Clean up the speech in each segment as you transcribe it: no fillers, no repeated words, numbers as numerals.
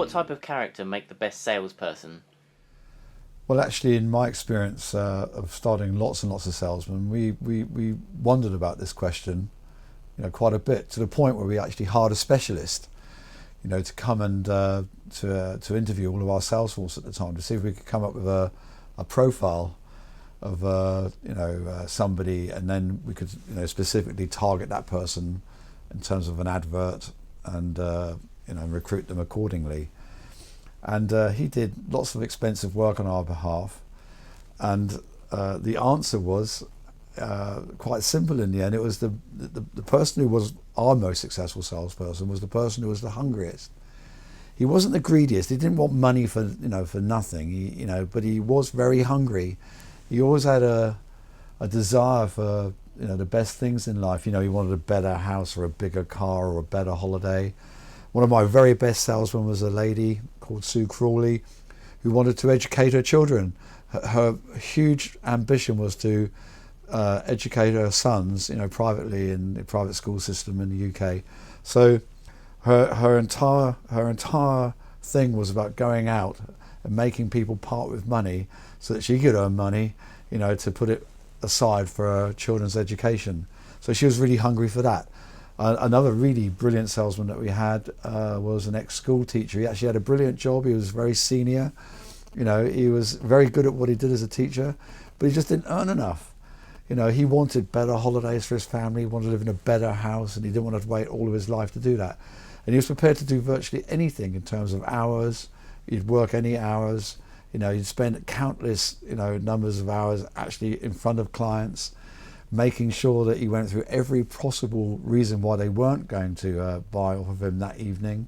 What type of character make the best salesperson? Well, actually, in my experience of starting lots and lots of salesmen, we wondered about this question, quite a bit, to the point where we actually hired a specialist, to come and to interview all of our sales force at the time to see if we could come up with a profile of somebody, and then we could specifically target that person in terms of an advert and recruit them accordingly. And he did lots of expensive work on our behalf, and the answer was quite simple in the end. It was the person who was our most successful salesperson was the person who was the hungriest. He wasn't the greediest. He didn't want money for nothing. But he was very hungry. He always had a desire for the best things in life. He wanted a better house or a bigger car or a better holiday. One of my very best salesmen was a lady called Sue Crawley, who wanted to educate her children. Her huge ambition was to educate her sons, privately in the private school system in the UK. So her entire thing was about going out and making people part with money so that she could earn money, to put it aside for her children's education. So she was really hungry for that. Another really brilliant salesman that we had was an ex-school teacher. He actually had a brilliant job. He was very senior. He was very good at what he did as a teacher, but he just didn't earn enough. He wanted better holidays for his family. He wanted to live in a better house, and he didn't want to wait all of his life to do that. And he was prepared to do virtually anything in terms of hours. He'd work any hours. He'd spend countless, numbers of hours actually in front of clients, making sure that he went through every possible reason why they weren't going to buy off of him that evening.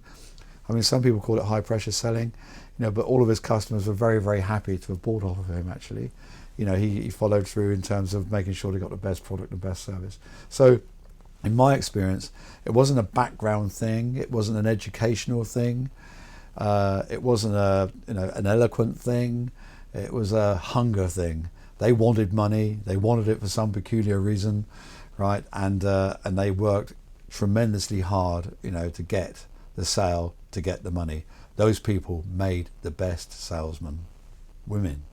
I mean, some people call it high pressure selling, but all of his customers were very, very happy to have bought off of him actually. He followed through in terms of making sure they got the best product and best service. So in my experience, it wasn't a background thing, it wasn't an educational thing, it wasn't an eloquent thing, it was a hunger thing. They wanted money, they wanted it for some peculiar reason, right? And they worked tremendously hard, to get the sale, to get the money. Those people made the best salesmen, women.